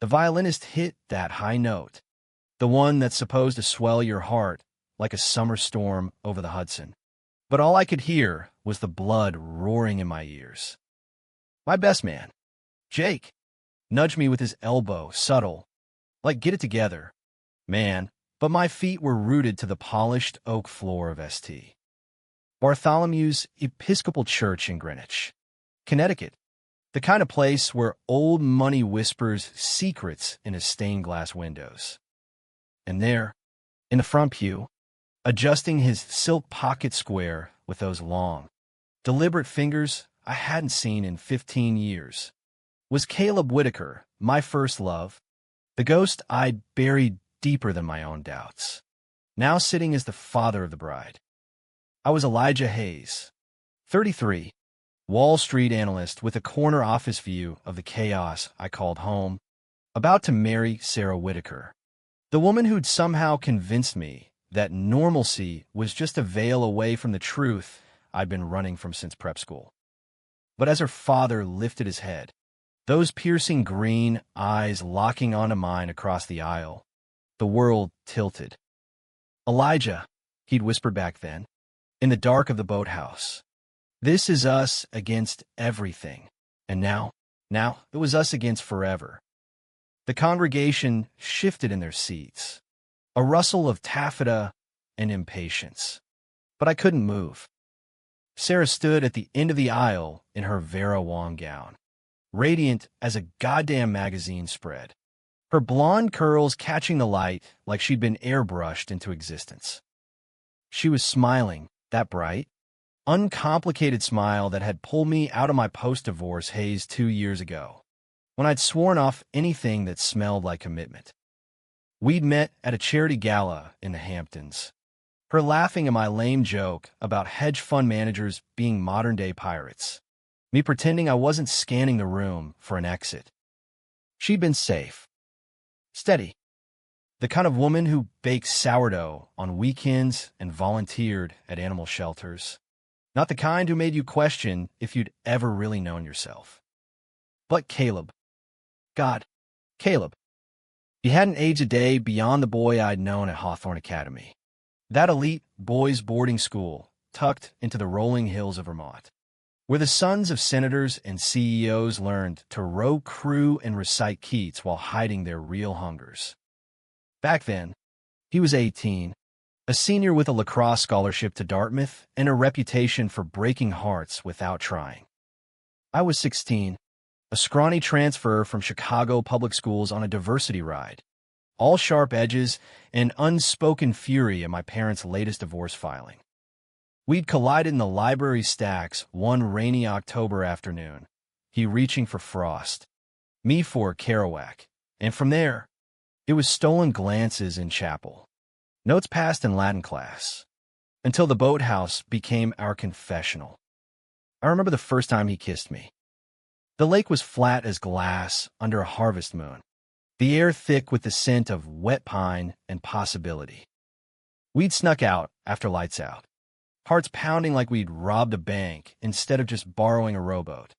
The violinist hit that high note, the one that's supposed to swell your heart like a summer storm over the Hudson. But all I could hear was the blood roaring in my ears. My best man, Jake, nudged me with his elbow, subtle, like get it together, man, but my feet were rooted to the polished oak floor of St. Bartholomew's Episcopal Church in Greenwich, Connecticut, the kind of place where old money whispers secrets in his stained glass windows. And there, in the front pew, adjusting his silk pocket square with those long, deliberate fingers I hadn't seen in 15 years, was Caleb Whitaker, my first love, the ghost I'd buried deeper than my own doubts, now sitting as the father of the bride. I was Elijah Hayes, 33, Wall Street analyst with a corner office view of the chaos I called home, about to marry Sarah Whitaker, the woman who'd somehow convinced me that normalcy was just a veil away from the truth I'd been running from since prep school. But as her father lifted his head, those piercing green eyes locking onto mine across the aisle, the world tilted. Elijah, he'd whispered back then, in the dark of the boathouse. This is us against everything. And now it was us against forever. The congregation shifted in their seats, a rustle of taffeta and impatience. But I couldn't move. Sarah stood at the end of the aisle in her Vera Wang gown, radiant as a goddamn magazine spread, her blonde curls catching the light like she'd been airbrushed into existence. She was smiling, that bright, uncomplicated smile that had pulled me out of my post-divorce haze 2 years ago, when I'd sworn off anything that smelled like commitment. We'd met at a charity gala in the Hamptons, her laughing at my lame joke about hedge fund managers being modern-day pirates, me pretending I wasn't scanning the room for an exit. She'd been safe, steady, the kind of woman who baked sourdough on weekends and volunteered at animal shelters, not the kind who made you question if you'd ever really known yourself. But Caleb. God, Caleb. He hadn't aged a day beyond the boy I'd known at Hawthorne Academy, that elite boys' boarding school tucked into the rolling hills of Vermont, where the sons of senators and CEOs learned to row crew and recite Keats while hiding their real hungers. Back then, he was 18, a senior with a lacrosse scholarship to Dartmouth and a reputation for breaking hearts without trying. I was 16, a scrawny transfer from Chicago public schools on a diversity ride, all sharp edges and unspoken fury at my parents' latest divorce filing. We'd collided in the library stacks one rainy October afternoon, he reaching for Frost, me for Kerouac, and from there, it was stolen glances in chapel, notes passed in Latin class, until the boathouse became our confessional. I remember the first time he kissed me. The lake was flat as glass under a harvest moon, the air thick with the scent of wet pine and possibility. We'd snuck out after lights out, hearts pounding like we'd robbed a bank instead of just borrowing a rowboat.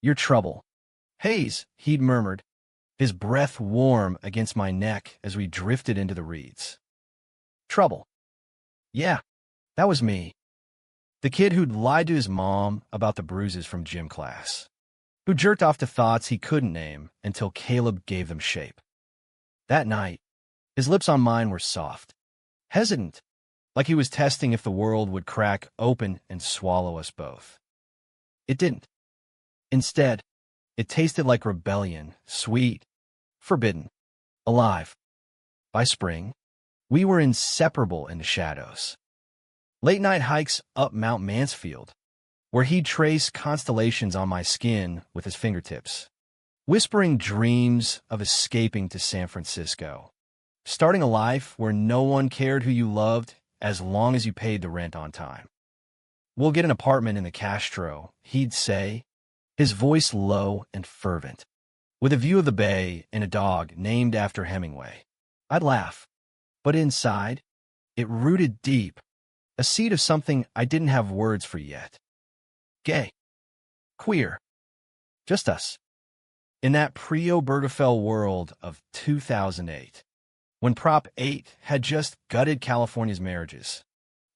"Your trouble, Hayes," he'd murmured, his breath warm against my neck as we drifted into the reeds. Trouble. Yeah, that was me. The kid who'd lied to his mom about the bruises from gym class, who jerked off to thoughts he couldn't name until Caleb gave them shape. That night, his lips on mine were soft, hesitant, like he was testing if the world would crack open and swallow us both. It didn't. Instead, it tasted like rebellion, sweet, forbidden, alive. By spring, we were inseparable in the shadows. Late-night hikes up Mount Mansfield, where he'd trace constellations on my skin with his fingertips, whispering dreams of escaping to San Francisco, starting a life where no one cared who you loved as long as you paid the rent on time. "We'll get an apartment in the Castro," he'd say, his voice low and fervent, with a view of the bay and a dog named after Hemingway. I'd laugh, but inside, it rooted deep, a seed of something I didn't have words for yet. Gay. Queer. Just us. In that pre-Obergefell world of 2008, when Prop 8 had just gutted California's marriages,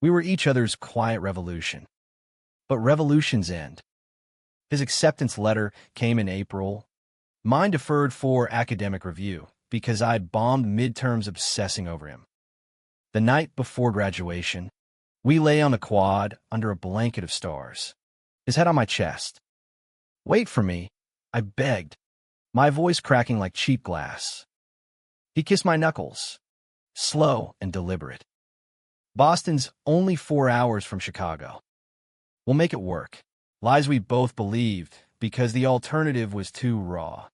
we were each other's quiet revolution. But revolutions end. His acceptance letter came in April. Mine deferred for academic review because I'd bombed midterms obsessing over him. The night before graduation, we lay on the quad under a blanket of stars, his head on my chest. "Wait for me," I begged, my voice cracking like cheap glass. He kissed my knuckles, slow and deliberate. "Boston's only 4 hours from Chicago. We'll make it work." Lies we both believed because the alternative was too raw.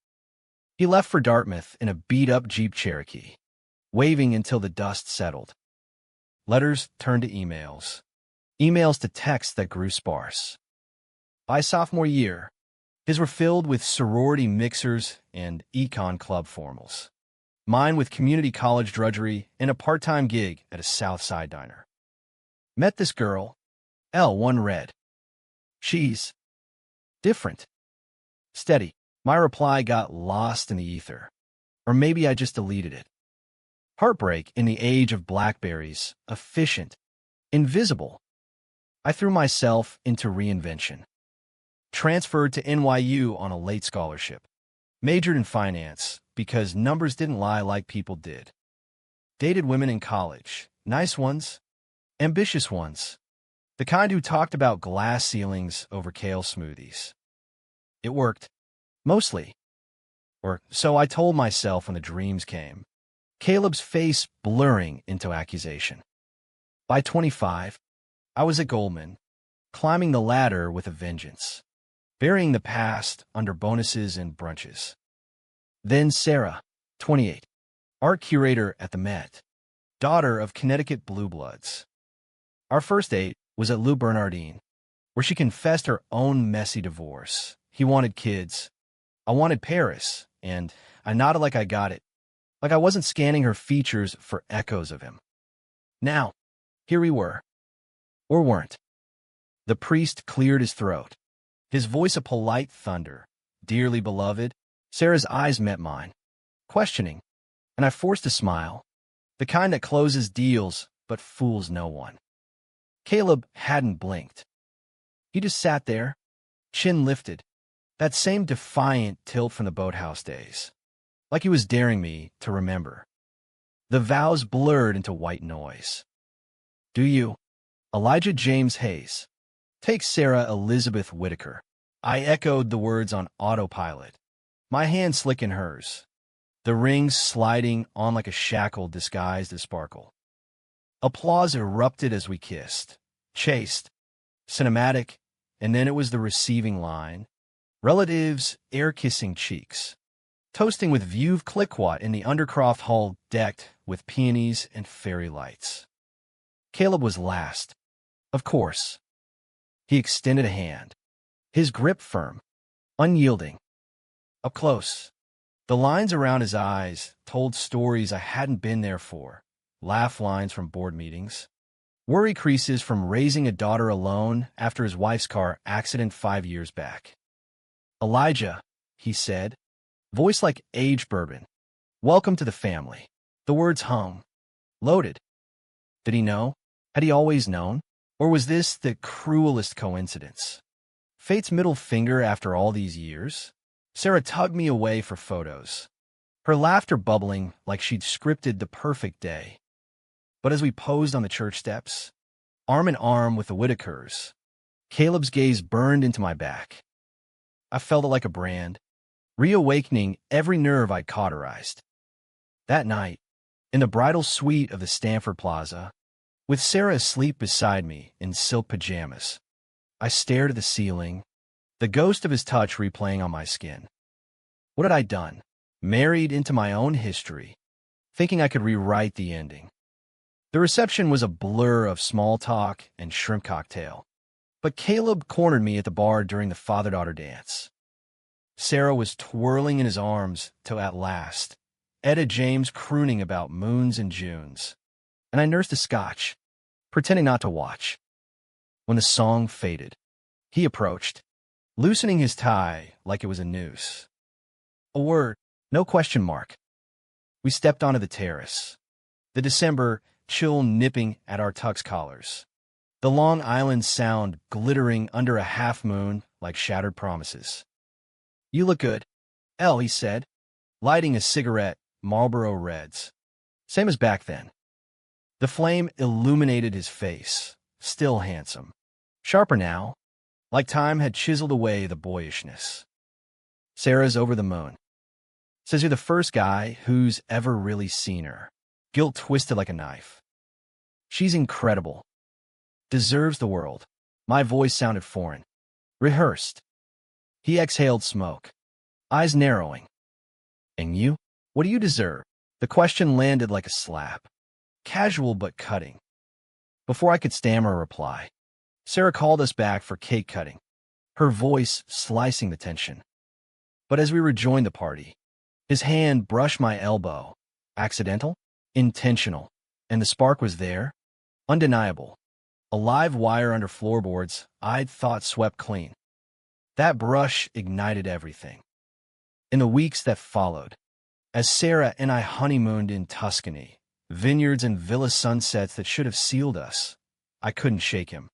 He left for Dartmouth in a beat-up Jeep Cherokee, waving until the dust settled. Letters turned to emails. Emails to texts that grew sparse. By sophomore year, his were filled with sorority mixers and econ club formals. Mine with community college drudgery and a part-time gig at a South Side diner. "Met this girl, L1 Red. She's different. Steady." My reply got lost in the ether. Or maybe I just deleted it. Heartbreak in the age of BlackBerries, efficient, invisible. I threw myself into reinvention. Transferred to NYU on a late scholarship. Majored in finance because numbers didn't lie like people did. Dated women in college, nice ones, ambitious ones. The kind who talked about glass ceilings over kale smoothies. It worked. Mostly. Or so I told myself when the dreams came. Caleb's face blurring into accusation. By 25, I was at Goldman, climbing the ladder with a vengeance, burying the past under bonuses and brunches. Then Sarah, 28, art curator at the Met, daughter of Connecticut Blue Bloods. Our first date was at Lou Bernardine, where she confessed her own messy divorce. He wanted kids. I wanted Paris, and I nodded like I got it, like I wasn't scanning her features for echoes of him. Now, here we were. Or weren't. The priest cleared his throat, his voice a polite thunder. "Dearly beloved." Sarah's eyes met mine, questioning, and I forced a smile, the kind that closes deals but fools no one. Caleb hadn't blinked. He just sat there, chin lifted, that same defiant tilt from the boathouse days, like he was daring me to remember. The vows blurred into white noise. "Do you?" Elijah James Hayes. "Take Sarah Elizabeth Whitaker." I echoed the words on autopilot, my hand slick in hers, the rings sliding on like a shackle disguised as sparkle. Applause erupted as we kissed, chaste, cinematic, and then it was the receiving line. Relatives air-kissing cheeks, toasting with Veuve Clicquot in the Undercroft Hall decked with peonies and fairy lights. Caleb was last. Of course. He extended a hand, his grip firm, unyielding. Up close, the lines around his eyes told stories I hadn't been there for, laugh lines from board meetings, worry creases from raising a daughter alone after his wife's car accident 5 years back. "Elijah," he said, voice like aged bourbon. "Welcome to the family." The words hung, loaded. Did he know? Had he always known? Or was this the cruelest coincidence? Fate's middle finger after all these years? Sarah tugged me away for photos, her laughter bubbling like she'd scripted the perfect day. But as we posed on the church steps, arm in arm with the Whitakers, Caleb's gaze burned into my back. I felt it like a brand, reawakening every nerve I'd cauterized. That night, in the bridal suite of the Stanford Plaza, with Sarah asleep beside me in silk pajamas, I stared at the ceiling, the ghost of his touch replaying on my skin. What had I done? Married into my own history, thinking I could rewrite the ending. The reception was a blur of small talk and shrimp cocktail, but Caleb cornered me at the bar during the father-daughter dance. Sarah was twirling in his arms till at last, Etta James crooning about moons and Junes, and I nursed a scotch, pretending not to watch. When the song faded, he approached, loosening his tie like it was a noose. A word, no question mark. We stepped onto the terrace. The December chill nipping at our tux collars. The Long Island Sound glittering under a half-moon like shattered promises. "You look good, Elle," he said, lighting a cigarette, Marlboro Reds. Same as back then. The flame illuminated his face, still handsome. Sharper now, like time had chiseled away the boyishness. "Sarah's over the moon. Says you're the first guy who's ever really seen her." Guilt twisted like a knife. "She's incredible. Deserves the world." My voice sounded foreign. Rehearsed. He exhaled smoke, eyes narrowing. "And you? What do you deserve?" The question landed like a slap. Casual but cutting. Before I could stammer a reply, Sarah called us back for cake cutting, her voice slicing the tension. But as we rejoined the party, his hand brushed my elbow. Accidental? Intentional. And the spark was there, undeniable. A live wire under floorboards I'd thought swept clean. That brush ignited everything. In the weeks that followed, as Sarah and I honeymooned in Tuscany, vineyards and villa sunsets that should have sealed us, I couldn't shake him.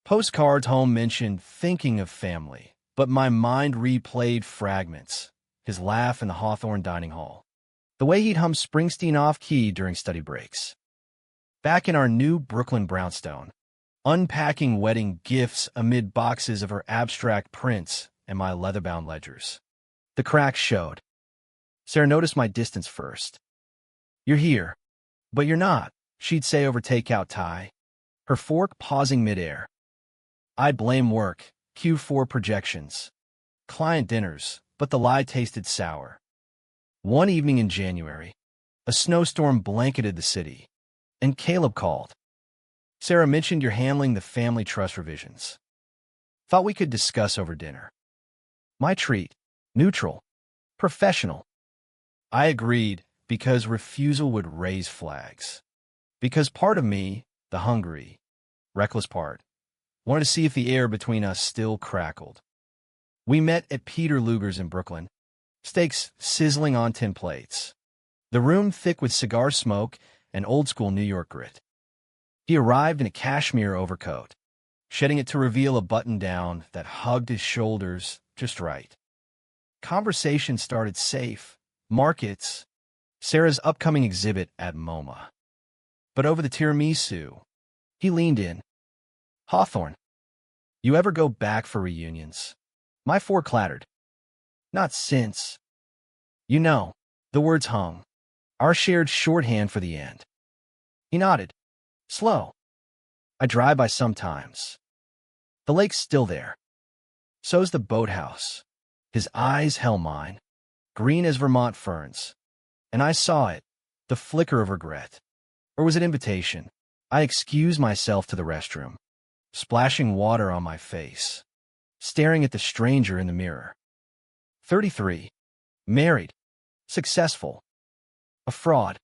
Postcards home mentioned thinking of family, but my mind replayed fragments, his laugh in the Hawthorne dining hall, the way he'd hum Springsteen off-key during study breaks. Back in our new Brooklyn brownstone, unpacking wedding gifts amid boxes of her abstract prints and my leather-bound ledgers. The cracks showed. Sarah noticed my distance first. "You're here, but you're not," she'd say over takeout Thai, her fork pausing midair. I'd blame work, Q4 projections, client dinners, but the lie tasted sour. One evening in January, a snowstorm blanketed the city, and Caleb called. "Sarah mentioned you're handling the family trust revisions. Thought we could discuss over dinner." My treat, neutral, professional. I agreed because refusal would raise flags. Because part of me, the hungry, reckless part, wanted to see if the air between us still crackled. We met at Peter Luger's in Brooklyn, steaks sizzling on tin plates, the room thick with cigar smoke and old-school New York grit. He arrived in a cashmere overcoat, shedding it to reveal a button-down that hugged his shoulders just right. Conversation started safe. Markets, Sarah's upcoming exhibit at MoMA. But over the tiramisu, he leaned in. "Hawthorne, you ever go back for reunions?" My fork clattered. "Not since." "You know," the words hung, our shared shorthand for the end. He nodded. "Slow. I drive by sometimes. The lake's still there. So's the boathouse." His eyes held mine, green as Vermont ferns. And I saw it, the flicker of regret. Or was it invitation? I excused myself to the restroom, splashing water on my face, staring at the stranger in the mirror. 33, married, successful, a fraud.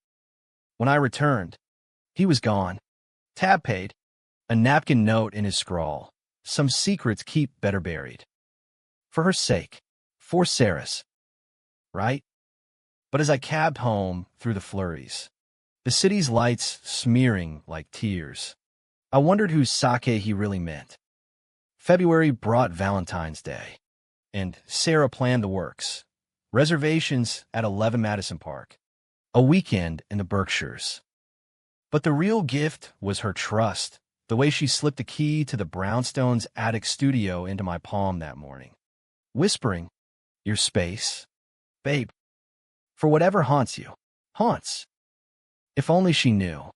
When I returned, he was gone. Tab paid, a napkin note in his scrawl. Some secrets keep better buried. For her sake, for Sarah's. Right? But as I cabbed home through the flurries, the city's lights smearing like tears, I wondered whose sake he really meant. February brought Valentine's Day, and Sarah planned the works. Reservations at 11 Madison Park. A weekend in the Berkshires. But the real gift was her trust, the way she slipped a key to the brownstone's attic studio into my palm that morning, whispering, "Your space, babe, for whatever haunts you, haunts." If only she knew.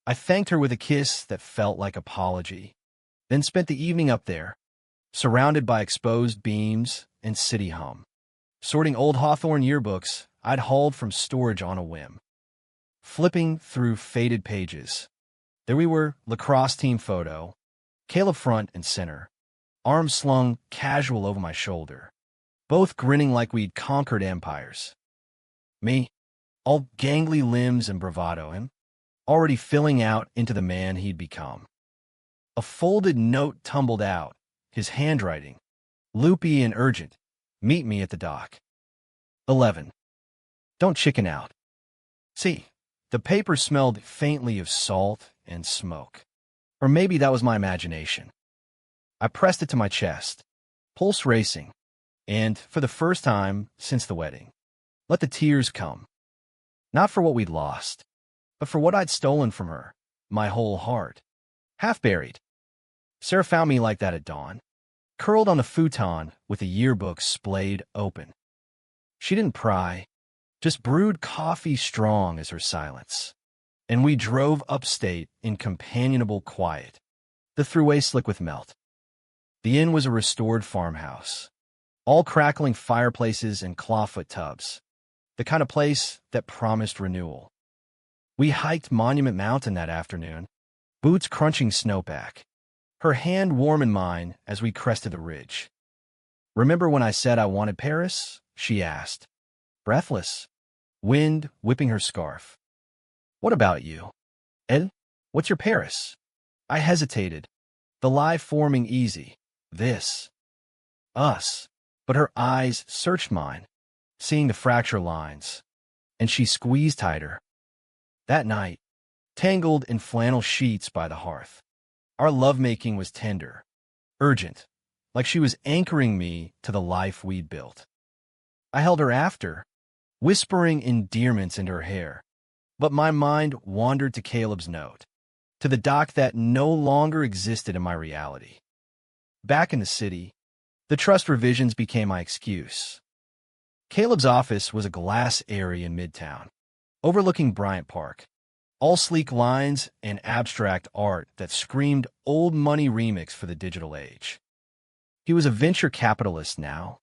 I thanked her with a kiss that felt like apology, then spent the evening up there, surrounded by exposed beams and city hum, sorting old Hawthorne yearbooks I'd hauled from storage on a whim. Flipping through faded pages, there we were, lacrosse team photo, Caleb front and center, arms slung casual over my shoulder, both grinning like we'd conquered empires. Me, all gangly limbs and bravado, him, already filling out into the man he'd become. A folded note tumbled out, his handwriting, loopy and urgent, "Meet me at the dock." 11. Don't chicken out. See, the paper smelled faintly of salt and smoke. Or maybe that was my imagination. I pressed it to my chest, pulse racing, and, for the first time since the wedding, let the tears come. Not for what we'd lost, but for what I'd stolen from her, my whole heart. Half buried. Sarah found me like that at dawn, curled on the futon with a yearbook splayed open. She didn't pry, just brewed coffee strong as her silence. And we drove upstate in companionable quiet, the thruway slick with melt. The inn was a restored farmhouse, all crackling fireplaces and clawfoot tubs, the kind of place that promised renewal. We hiked Monument Mountain that afternoon, boots crunching snowpack, her hand warm in mine as we crested the ridge. Remember when I said I wanted Paris? She asked, breathless, wind whipping her scarf. What about you? Elle, what's your Paris? I hesitated, the lie forming easy. This. Us. But her eyes searched mine, seeing the fracture lines, and she squeezed tighter. That night, tangled in flannel sheets by the hearth, our lovemaking was tender, urgent, like she was anchoring me to the life we'd built. I held her after, whispering endearments into her hair, but my mind wandered to Caleb's note, to the dock that no longer existed in my reality. Back in the city, the trust revisions became my excuse. Caleb's office was a glass area in Midtown, overlooking Bryant Park, all sleek lines and abstract art that screamed old money remix for the digital age. He was a venture capitalist now,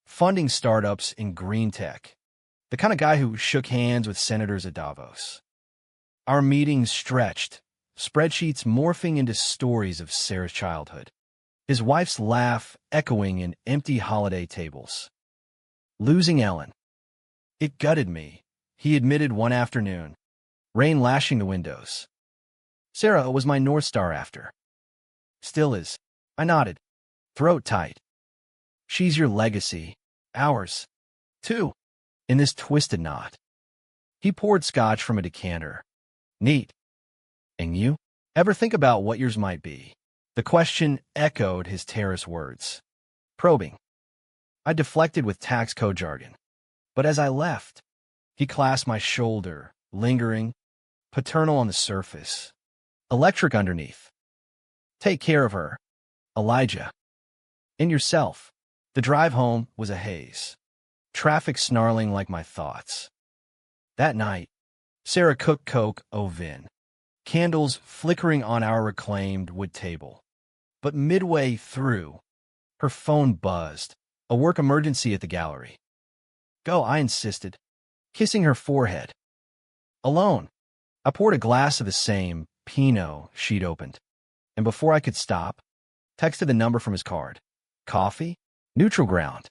funding startups in green tech, the kind of guy who shook hands with senators at Davos. Our meetings stretched, spreadsheets morphing into stories of Sarah's childhood, his wife's laugh echoing in empty holiday tables. Losing Ellen. It gutted me, he admitted one afternoon, rain lashing the windows. Sarah was my North Star after. Still is. I nodded, throat tight. She's your legacy. Ours. Too. In this twisted knot. He poured scotch from a decanter. Neat. And you? Ever think about what yours might be? The question echoed his terrace words. Probing. I deflected with tax code jargon. But as I left, he clasped my shoulder, lingering, paternal on the surface, electric underneath. Take care of her, Elijah. And yourself. The drive home was a haze, traffic snarling like my thoughts. That night, Sarah cooked Coke au vin, candles flickering on our reclaimed wood table. But midway through, her phone buzzed, a work emergency at the gallery. Go, I insisted, kissing her forehead. Alone, I poured a glass of the same Pinot she'd opened, and before I could stop, texted the number from his card. Coffee? Neutral ground.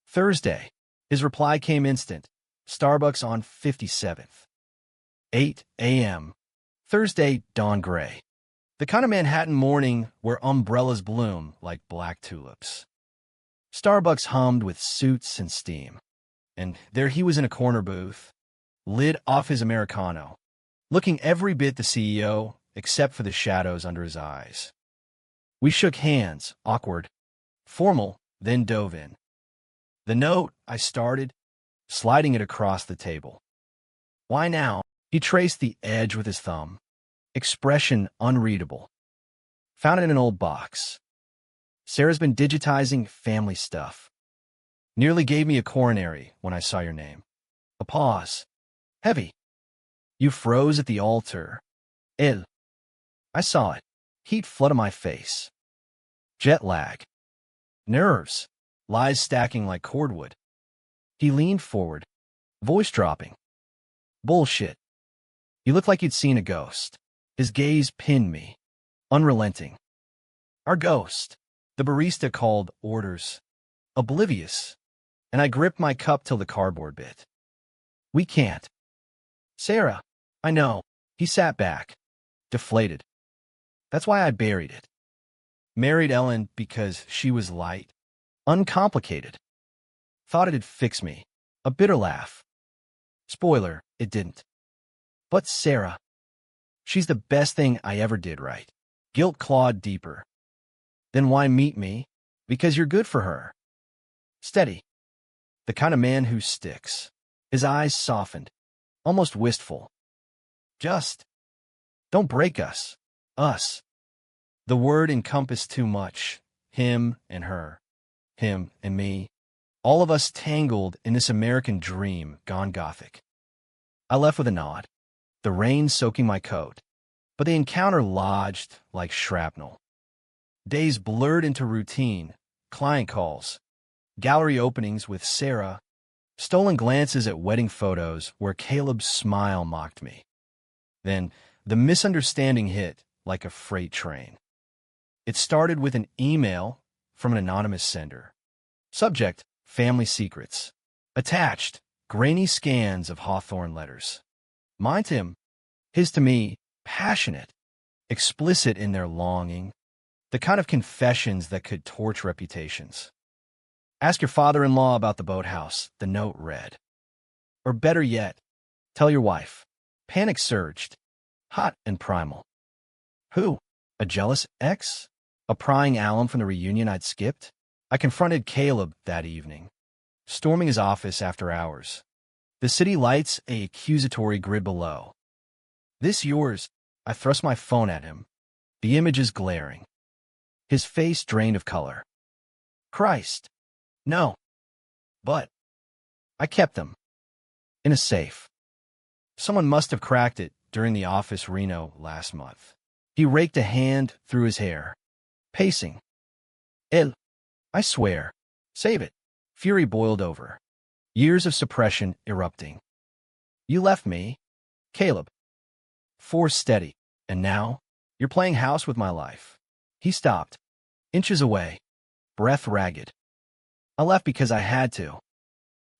Thursday. His reply came instant. Starbucks on 57th. 8 a.m. Thursday, dawn gray. The kind of Manhattan morning where umbrellas bloom like black tulips. Starbucks hummed with suits and steam. And there he was in a corner booth, lid off his Americano, looking every bit the CEO, except for the shadows under his eyes. We shook hands, awkward, formal, then dove in. The note, I started, sliding it across the table. Why now? He traced the edge with his thumb. Expression unreadable. Found it in an old box. Sarah's been digitizing family stuff. Nearly gave me a coronary when I saw your name. A pause. Heavy. You froze at the altar. Elle. I saw it. Heat flooded my face. Jet lag. Nerves. Lies stacking like cordwood. He leaned forward, voice dropping. Bullshit. You looked like you'd seen a ghost. His gaze pinned me, unrelenting. Our ghost. The barista called orders. Oblivious. And I gripped my cup till the cardboard bit. We can't. Sarah. I know. He sat back, deflated. That's why I buried it. Married Ellen because she was light, uncomplicated. Thought it'd fix me. A bitter laugh. Spoiler, it didn't. But Sarah, she's the best thing I ever did right. Guilt clawed deeper. Then why meet me? Because you're good for her. Steady. The kind of man who sticks. His eyes softened, almost wistful. Just don't break us. Us. The word encompassed too much. Him and her. Him and me. All of us tangled in this American dream gone gothic. I left with a nod, the rain soaking my coat, but the encounter lodged like shrapnel. Days blurred into routine, client calls, gallery openings with Sarah, stolen glances at wedding photos where Caleb's smile mocked me. Then the misunderstanding hit like a freight train. It started with an email from an anonymous sender. Subject, family secrets. Attached, grainy scans of Hawthorne letters. Mine to him, his to me, passionate, explicit in their longing, the kind of confessions that could torch reputations. Ask your father-in-law about the boathouse, the note read. Or better yet, tell your wife. Panic surged, hot and primal. Who? A jealous ex? A prying alum from the reunion I'd skipped? I confronted Caleb that evening, storming his office after hours. The city lights a accusatory grid below. This yours? I thrust my phone at him, the images glaring. His face drained of color. Christ. No. But I kept them. In a safe. Someone must have cracked it during the office reno last month. He raked a hand through his hair, pacing. I swear. Save it. Fury boiled over. Years of suppression erupting. You left me, Caleb. Force steady. And now, you're playing house with my life. He stopped. Inches away. Breath ragged. I left because I had to.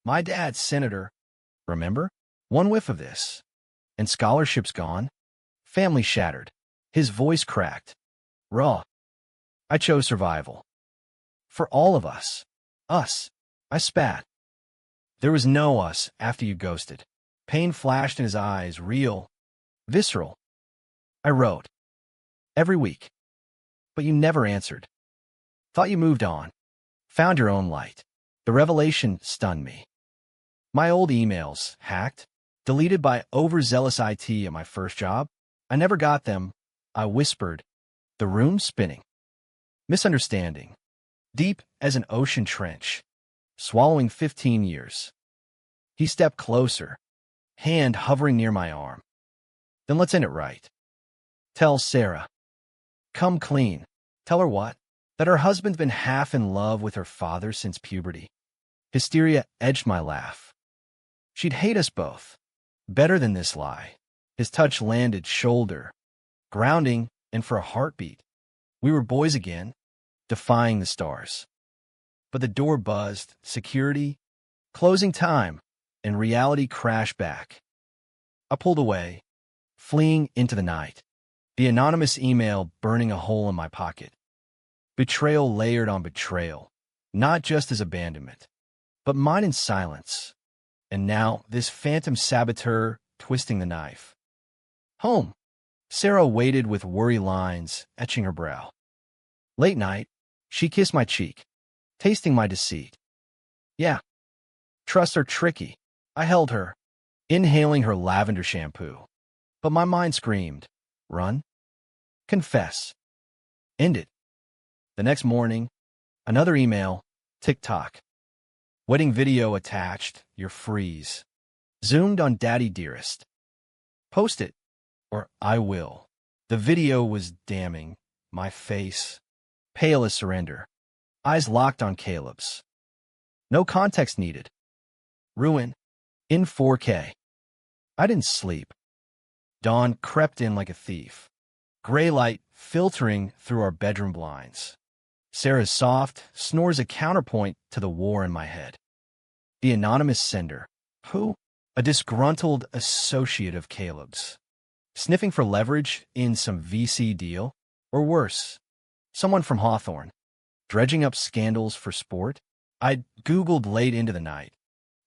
My dad's senator. Remember? One whiff of this. And scholarship's gone. Family shattered. His voice cracked. Raw. I chose survival. For all of us. Us. I spat. There was no us after you ghosted. Pain flashed in his eyes, real, visceral. I wrote. Every week. But you never answered. Thought you moved on. Found your own light. The revelation stunned me. My old emails, hacked, deleted by overzealous IT at my first job. I never got them. I whispered. The room spinning. Misunderstanding. Deep as an ocean trench. Swallowing 15 years. He stepped closer, hand hovering near my arm. Then let's end it right. Tell Sarah. Come clean. Tell her what? That her husband's been half in love with her father since puberty. Hysteria edged my laugh. She'd hate us both. Better than this lie. His touch landed shoulder, grounding, and for a heartbeat. We were boys again, defying the stars. But the door buzzed, security, closing time, and reality crashed back. I pulled away, fleeing into the night, the anonymous email burning a hole in my pocket. Betrayal layered on betrayal, not just as abandonment, but mine in silence. And now this phantom saboteur twisting the knife. Home. Sarah waited with worry lines etching her brow. Late night, she kissed my cheek, tasting my deceit. Yeah, trusts are tricky. I held her, inhaling her lavender shampoo. But my mind screamed, run, confess, end it. The next morning, another email, TikTok. Wedding video attached, your freeze. Zoomed on Daddy Dearest. Post it, or I will. The video was damning, my face, pale as surrender. Eyes locked on Caleb's. No context needed. Ruin. In 4K. I didn't sleep. Dawn crept in like a thief. Gray light filtering through our bedroom blinds. Sarah's soft snores a counterpoint to the war in my head. The anonymous sender. Who? A disgruntled associate of Caleb's. Sniffing for leverage in some VC deal? Or worse, someone from Hawthorne. Dredging up scandals for sport? I'd Googled late into the night.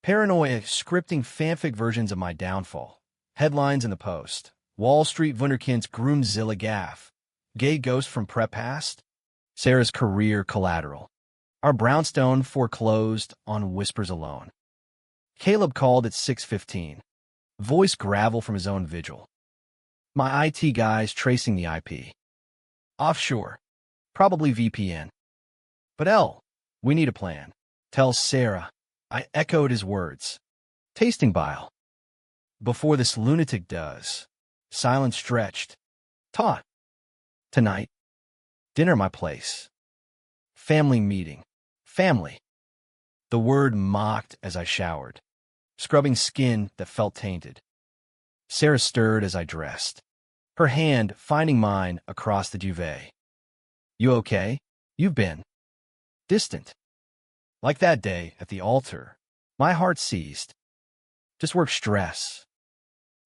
Paranoia scripting fanfic versions of my downfall. Headlines in the Post. Wall Street Wunderkind's Groomzilla gaff. Gay ghost from prep past. Sarah's career collateral. Our brownstone foreclosed on whispers alone. Caleb called at 6:15. Voice gravel from his own vigil. My IT guys tracing the IP. Offshore. Probably VPN. But we need a plan. Tells Sarah. I echoed his words. Tasting bile. Before this lunatic does. Silence stretched. Taught. Tonight. Dinner my place. Family meeting. Family. The word mocked as I showered, scrubbing skin that felt tainted. Sarah stirred as I dressed, her hand finding mine across the duvet. You okay? You've been distant. Like that day at the altar, my heart seized. Just work stress.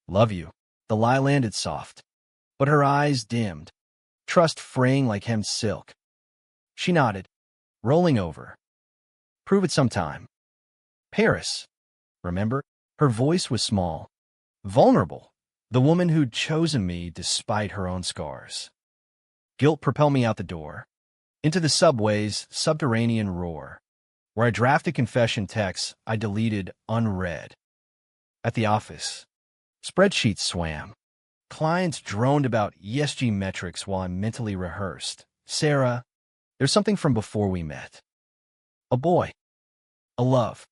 Love you. The lie landed soft, but her eyes dimmed, trust fraying like hemmed silk. She nodded, rolling over. Prove it sometime. Paris. Remember? Her voice was small, vulnerable. The woman who'd chosen me despite her own scars. Guilt propelled me out the door, into the subway's subterranean roar, where I drafted confession texts I deleted unread. At the office, spreadsheets swam. Clients droned about ESG metrics while I mentally rehearsed. Sarah, there's something from before we met. A boy. A love.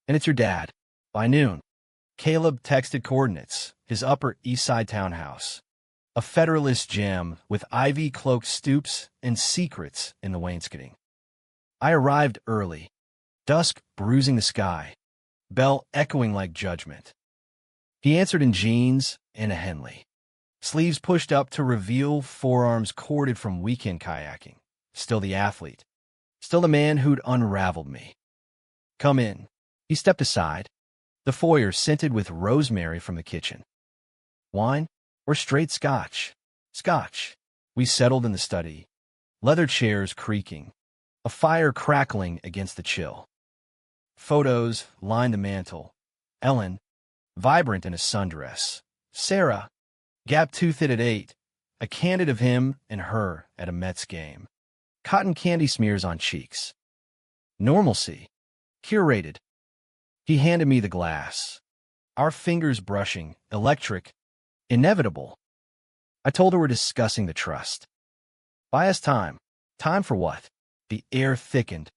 And it's your dad. By noon, Caleb texted coordinates, his Upper East Side townhouse. A Federalist gem with ivy-cloaked stoops and secrets in the wainscoting. I arrived early, dusk bruising the sky, bell echoing like judgment. He answered in jeans and a Henley, sleeves pushed up to reveal forearms corded from weekend kayaking. Still the athlete, still the man who'd unraveled me. Come in. He stepped aside, the foyer scented with rosemary from the kitchen. Wine or straight scotch? Scotch. We settled in the study, leather chairs creaking, a fire crackling against the chill. Photos lined the mantel. Ellen, vibrant in a sundress. Sarah, gap-toothed at 8, a candid of him and her at a Mets game. Cotton candy smears on cheeks. Normalcy. Curated. He handed me the glass. Our fingers brushing, electric, inevitable. I told her we're discussing the trust. Buy us time. Time for what? The air thickened.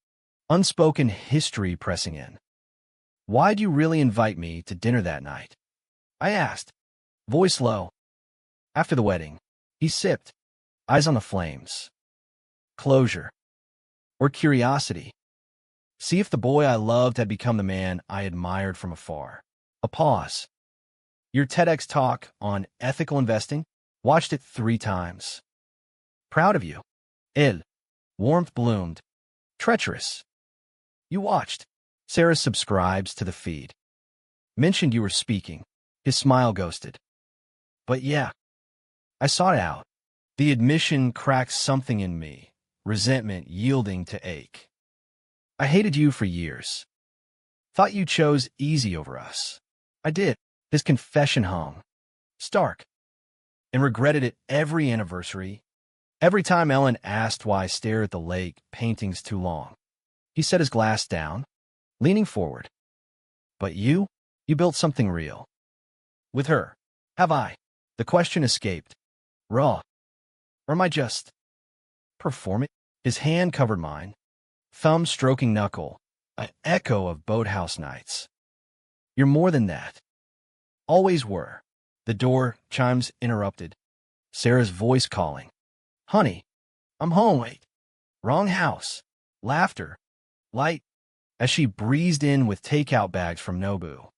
Unspoken history pressing in. Why'd you really invite me to dinner that night? I asked, voice low. After the wedding, he sipped, eyes on the flames. Closure. Or curiosity. See if the boy I loved had become the man I admired from afar. A pause. Your TEDx talk on ethical investing? Watched it 3 times. Proud of you. Il. Warmth bloomed. Treacherous. You watched. Sarah subscribes to the feed. Mentioned you were speaking. His smile ghosted. But yeah. I sought it out. The admission cracked something in me, resentment yielding to ache. I hated you for years. Thought you chose easy over us. I did. His confession hung. Stark. And regretted it every anniversary. Every time Ellen asked why I stare at the lake paintings too long. He set his glass down, leaning forward. But you built something real. With her. Have I? The question escaped. Raw. Or am I just performing? His hand covered mine. Thumb stroking knuckle, an echo of boathouse nights. You're more than that. Always were. The door chimes interrupted. Sarah's voice calling. Honey, I'm home. Wait. Wrong house. Laughter. Light. As she breezed in with takeout bags from Nobu.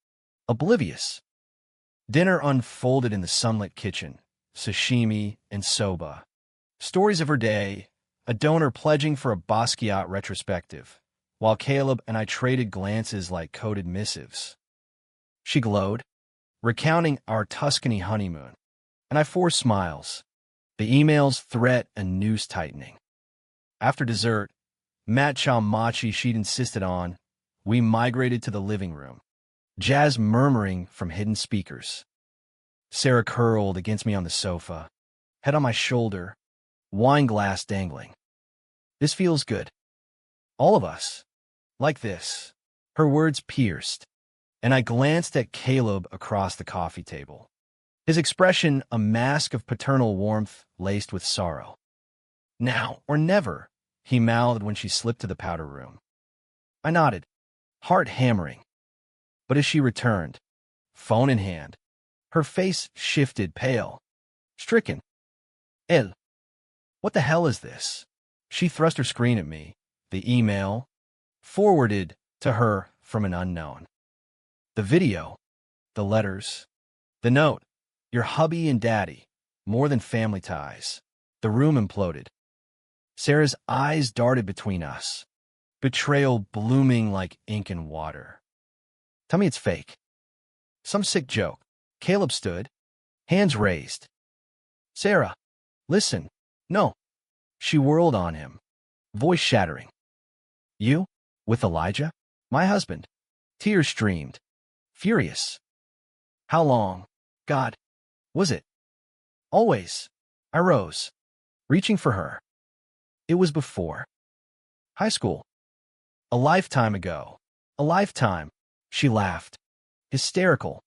Oblivious. Dinner unfolded in the sunlit kitchen. Sashimi and soba. Stories of her day. A donor pledging for a Basquiat retrospective, while Caleb and I traded glances like coded missives. She glowed, recounting our Tuscany honeymoon, and I forced smiles, the email's threat a noose tightening. After dessert, matcha machi she'd insisted on, We migrated to the living room, jazz murmuring from hidden speakers. Sarah curled against me on the sofa, head on my shoulder, wine glass dangling. This feels good. All of us. Like this. Her words pierced, and I glanced at Caleb across the coffee table. His expression a mask of paternal warmth laced with sorrow. Now or never, he mouthed when she slipped to the powder room. I nodded, heart hammering. But as she returned, phone in hand, her face shifted pale, stricken. El, what the hell is this? She thrust her screen at me, the email, forwarded to her from an unknown. The video, the letters, the note, your hubby and daddy, more than family ties. The room imploded. Sarah's eyes darted between us, betrayal blooming like ink and water. Tell me it's fake. Some sick joke. Caleb stood, hands raised. Sarah, listen. No. She whirled on him, voice shattering. You? With Elijah? My husband. Tears streamed. Furious. How long, God, was it? Always. I rose, reaching for her. It was before high school. A lifetime ago. A lifetime. She laughed, hysterical.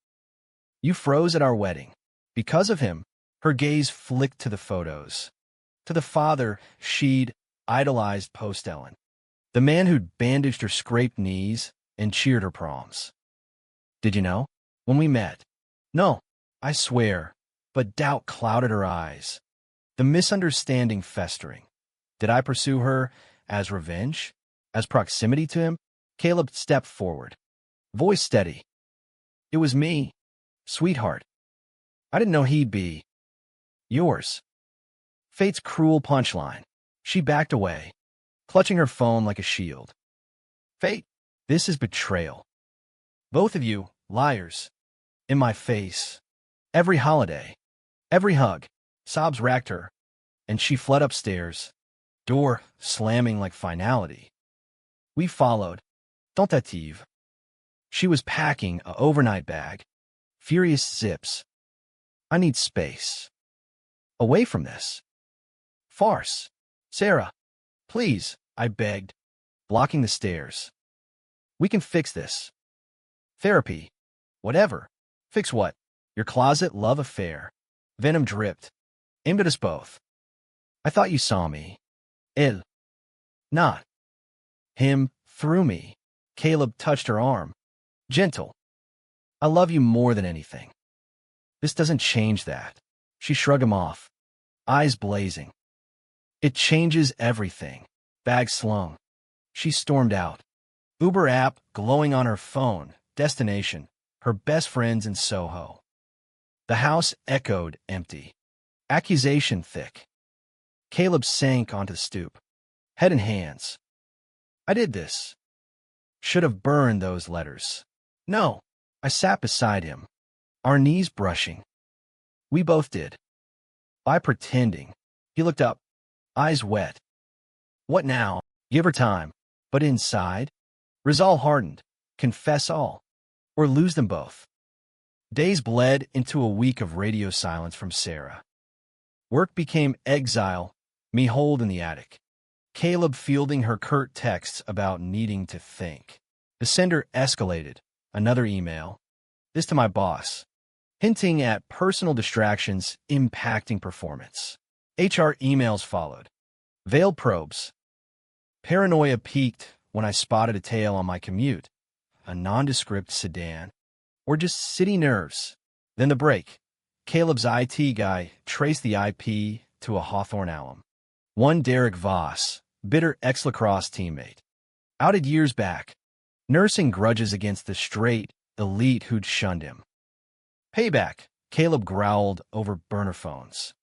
You froze at our wedding. Because of him, her gaze flicked to the photos. To the father she'd idolized post-Ellen. The man who'd bandaged her scraped knees and cheered her proms. Did you know? When we met? No, I swear, but doubt clouded her eyes. The misunderstanding festering. Did I pursue her as revenge? As proximity to him? Caleb stepped forward, voice steady. It was me, sweetheart. I didn't know he'd be yours. Fate's cruel punchline. She backed away, clutching her phone like a shield. Fate, this is betrayal. Both of you, liars. In my face. Every holiday. Every hug. Sobs racked her, and she fled upstairs, door slamming like finality. We followed. Tentative. She was packing a overnight bag. Furious zips. I need space. Away from this. Farce. Sarah, please, I begged, blocking the stairs. We can fix this. Therapy. Whatever. Fix what? Your closet love affair. Venom dripped. Aimed at us both. I thought you saw me. Él. Not. Him, through me. Caleb touched her arm. Gentle. I love you more than anything. This doesn't change that. She shrugged him off, eyes blazing. It changes everything. Bag slung. She stormed out. Uber app glowing on her phone. Destination. Her best friends in Soho. The house echoed empty. Accusation thick. Caleb sank onto the stoop, head and hands. I did this. Should have burned those letters. No. I sat beside him, our knees brushing. We both did. By pretending. He looked up, eyes wet. What now? Give her time. But inside? Resolve hardened. Confess all. Or lose them both. Days bled into a week of radio silence from Sarah. Work became exile, me holed in the attic. Caleb fielding her curt texts about needing to think. The sender escalated. Another email. This to my boss. Hinting at personal distractions impacting performance. HR emails followed. Veiled probes. Paranoia peaked when I spotted a tail on my commute. A nondescript sedan. Or just city nerves. Then the break. Caleb's IT guy traced the IP to a Hawthorne alum. One Derek Voss, bitter ex-lacrosse teammate. Outed years back. Nursing grudges against the straight elite who'd shunned him. Payback, Caleb growled over burner phones.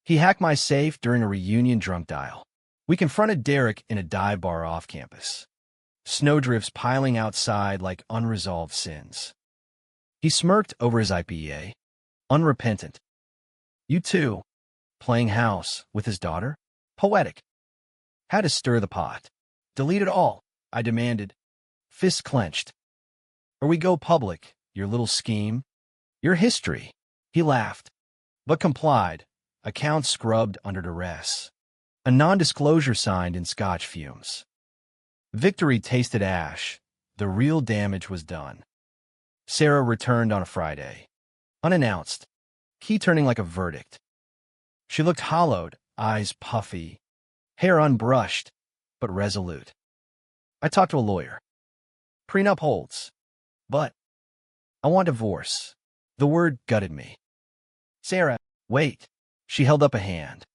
He hacked my safe during a reunion drunk dial. We confronted Derek in a dive bar off campus. Snowdrifts piling outside like unresolved sins. He smirked over his IPA, unrepentant. You too, playing house with his daughter? Poetic. Had to stir the pot. Delete it all, I demanded, fist clenched. Or we go public, your little scheme, your history. He laughed, but complied, account scrubbed under duress. A non-disclosure signed in Scotch fumes. Victory tasted ash. The real damage was done. Sarah returned on a Friday. Unannounced, key turning like a verdict. She looked hollowed, eyes puffy, hair unbrushed, but resolute. I talked to a lawyer. Prenup holds. But I want divorce. The word gutted me. Sarah, wait. She held up a hand,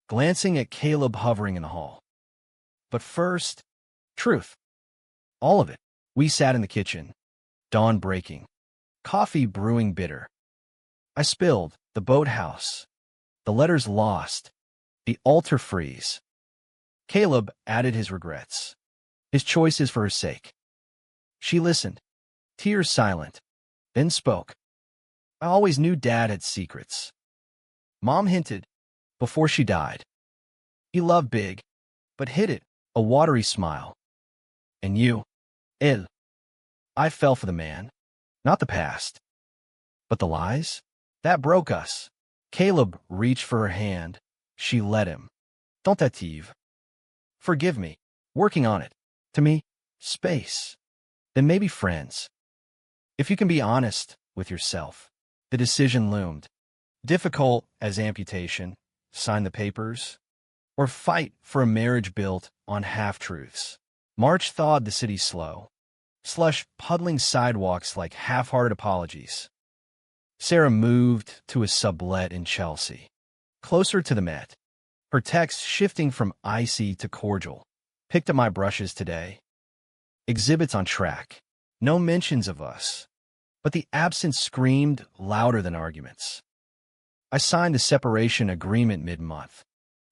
glancing at Caleb hovering in the hall. But first, truth. All of it. We sat in the kitchen, dawn breaking, coffee brewing bitter. I spilled the boathouse, the letters lost, the altar freeze. Caleb added his regrets, his choices for her sake. She listened, tears silent, then spoke. I always knew Dad had secrets. Mom hinted before she died. He loved big, but hid it, a watery smile. And you, él. I fell for the man, not the past. But the lies? That broke us. Caleb reached for her hand. She let him. Tentative. Forgive me. Working on it. To me, space. Then maybe friends. If you can be honest with yourself. The decision loomed. Difficult as amputation, sign the papers, or fight for a marriage built on half-truths. March thawed the city slow. Slush puddling sidewalks like half-hearted apologies. Sarah moved to a sublet in Chelsea, closer to the Met. Her text shifting from icy to cordial. Picked up my brushes today. Exhibits on track. No mentions of us. But the absence screamed louder than arguments. I signed the separation agreement mid-month.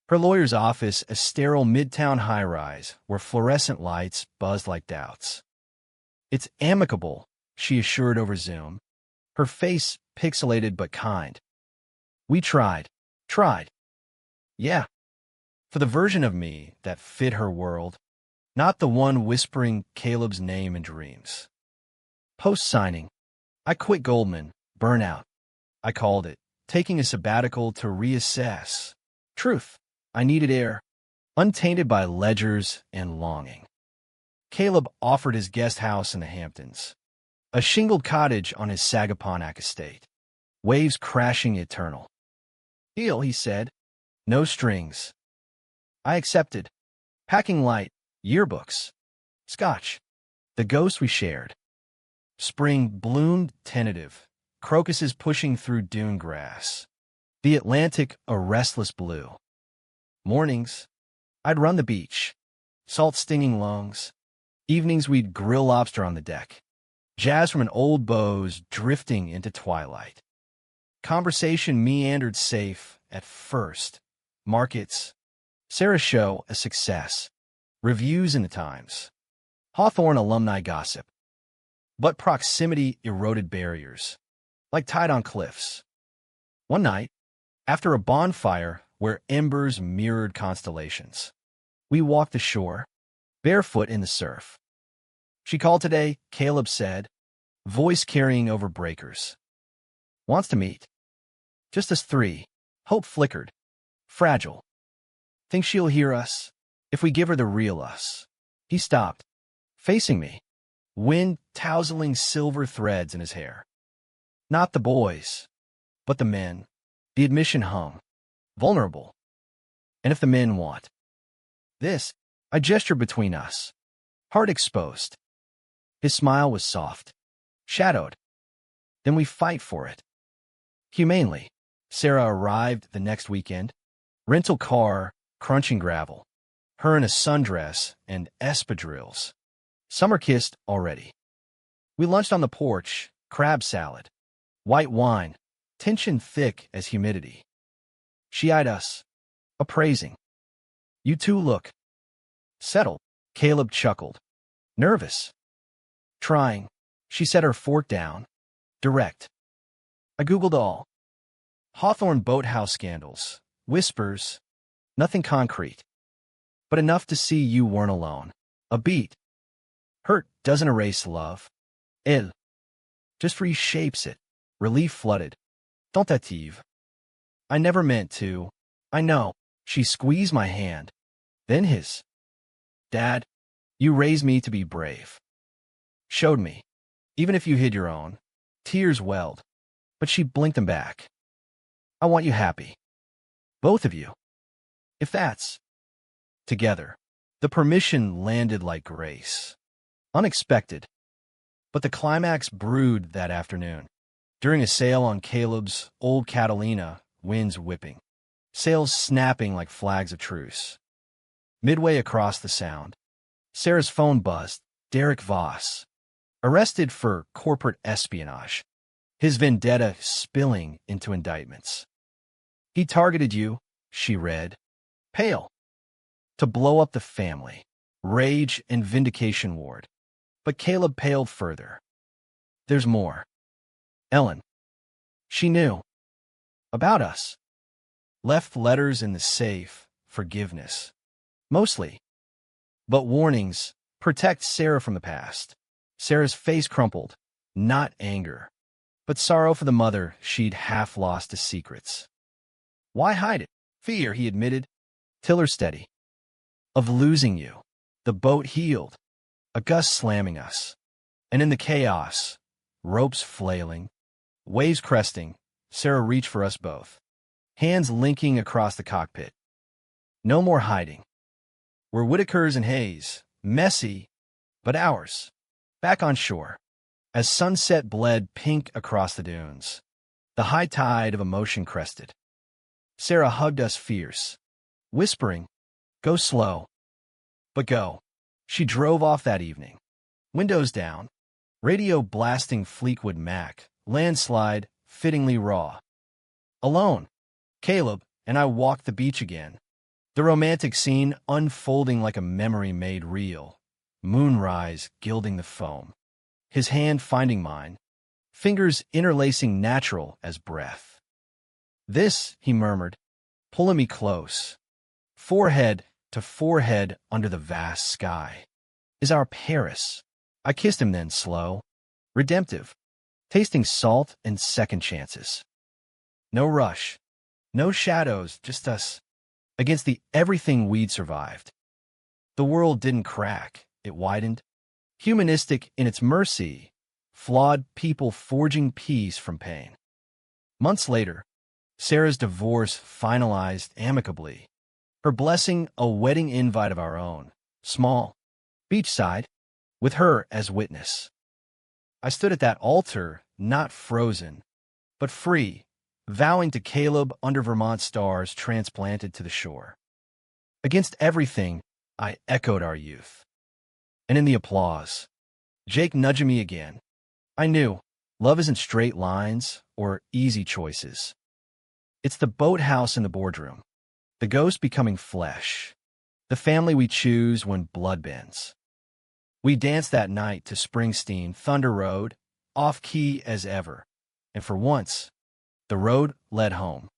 Her lawyer's office, a sterile midtown high-rise where fluorescent lights buzzed like doubts. It's amicable, she assured over Zoom, her face pixelated but kind. We tried. Yeah. For the version of me that fit her world, not the one whispering Caleb's name in dreams. Post-signing, I quit Goldman, burnout. I called it, taking a sabbatical to reassess. Truth, I needed air, untainted by ledgers and longing. Caleb offered his guest house in the Hamptons, a shingled cottage on his Sagaponack estate, waves crashing eternal. Deal, he said, no strings. I accepted, packing light, yearbooks, scotch, the ghost we shared. Spring bloomed tentative, crocuses pushing through dune grass, the Atlantic a restless blue. Mornings, I'd run the beach, salt stinging lungs. Evenings we'd grill lobster on the deck, jazz from an old bow's drifting into twilight. Conversation meandered safe at first. Markets, Sarah's show a success, reviews in the Times, Hawthorne alumni gossip. But proximity eroded barriers, like tide on cliffs. One night, after a bonfire where embers mirrored constellations, we walked ashore, barefoot in the surf. She called today, Caleb said, voice carrying over breakers. Wants to meet. Just us three. Hope flickered. Fragile. Thinks she'll hear us, if we give her the real us. He stopped, facing me, wind tousling silver threads in his hair. Not the boys, but the men. The admission hung. Vulnerable. And if the men want. This, I gestured between us. Heart exposed. His smile was soft. Shadowed. Then we fight for it. Humanely. Sarah arrived the next weekend. Rental car, crunching gravel. Her in a sundress and espadrilles. Summer kissed already. We lunched on the porch, crab salad, white wine, tension thick as humidity. She eyed us, appraising. You two look settled. Caleb chuckled. Nervous. Trying. She set her fork down. Direct. I Googled all. Hawthorne boathouse scandals. Whispers. Nothing concrete. But enough to see you weren't alone. A beat. Hurt doesn't erase love. It just reshapes it. Relief flooded. Tentative. I never meant to. I know. She squeezed my hand. Then his. Dad, you raised me to be brave. Showed me. Even if you hid your own. Tears welled. But she blinked them back. I want you happy. Both of you. If that's. Together. The permission landed like grace. Unexpected. But the climax brewed that afternoon. During a sale on Caleb's old Catalina, winds whipping. Sails snapping like flags of truce. Midway across the sound, Sarah's phone buzzed. Derek Voss. Arrested for corporate espionage. His vendetta spilling into indictments. He targeted you, she read. Pale. To blow up the family. Rage and vindication ward. But Caleb paled further. There's more. Ellen. She knew. About us. Left letters in the safe. Forgiveness. Mostly. But warnings. Protect Sarah from the past. Sarah's face crumpled. Not anger. But sorrow for the mother she'd half lost to secrets. Why hide it? Fear, he admitted. Tiller steady. Of losing you. The boat heeled. A gust slamming us. And in the chaos, ropes flailing, waves cresting, Sarah reached for us both. Hands linking across the cockpit. No more hiding. We're Whitakers and Hayes. Messy, but ours. Back on shore. As sunset bled pink across the dunes. The high tide of emotion crested. Sarah hugged us fierce. Whispering, go slow. But go. She drove off that evening. Windows down. Radio blasting Fleetwood Mac. Landslide, fittingly raw. Alone. Caleb and I walked the beach again. The romantic scene unfolding like a memory made real. Moonrise gilding the foam. His hand finding mine. Fingers interlacing natural as breath. This, he murmured, pulling me close. Forehead to forehead under the vast sky. Is our Paris. I kissed him then, slow. Redemptive. Tasting salt and second chances. No rush. No shadows, just us. Against the everything we'd survived. The world didn't crack, it widened. Humanistic in its mercy, flawed people forging peace from pain. Months later, Sarah's divorce finalized amicably. Her blessing a wedding invite of our own, small, beachside, with her as witness. I stood at that altar, not frozen, but free, vowing to Caleb under Vermont stars transplanted to the shore. Against everything, I echoed our youth. And in the applause, Jake nudging me again. I knew love isn't straight lines or easy choices. It's the boathouse in the boardroom, the ghost becoming flesh, the family we choose when blood bends. We danced that night to Springsteen, Thunder Road, off-key as ever, and for once, the road led home.